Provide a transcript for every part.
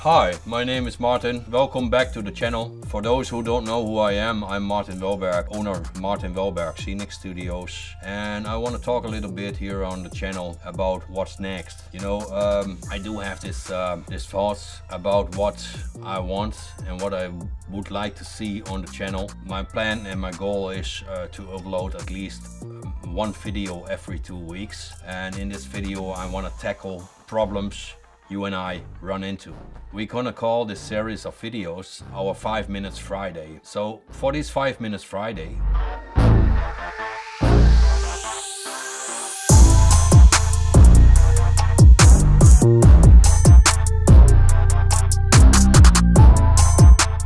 Hi, my name is Martin. Welcome back to the channel. For those who don't know who I am, I'm Martin Welberg, owner Martin Welberg Scenic Studios, and I want to talk a little bit here on the channel about what's next. You know, I do have this thoughts about what I want and what I would like to see on the channel. My plan and my goal is to upload at least one video every 2 weeks, and in this video I want to tackle problems you and I run into. We're gonna call this series of videos our 5 Minutes Friday. So for this 5 Minutes Friday,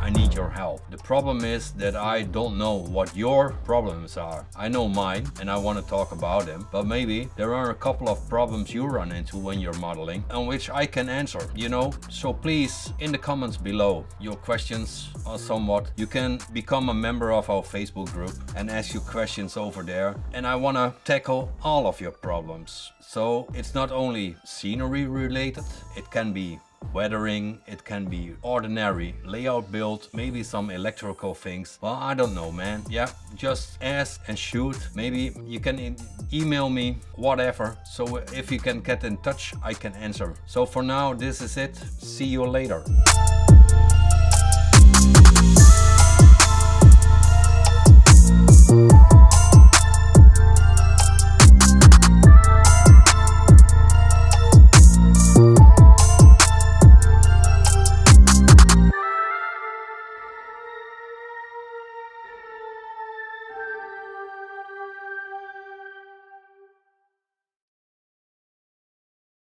I need your help. The problem is that I don't know what your problems are. I know mine and I want to talk about them, but maybe there are a couple of problems you run into when you're modeling and which I can answer, you know? So please, in the comments below, your questions are somewhat. You can become a member of our Facebook group and ask your questions over there, and I want to tackle all of your problems. So it's not only scenery related, it can be weathering, it can be ordinary layout build, maybe some electrical things. Well, I don't know, man. Yeah, just ask and shoot. Maybe you can email me, whatever. So if you can get in touch, I can answer. So for now, this is it. See you later.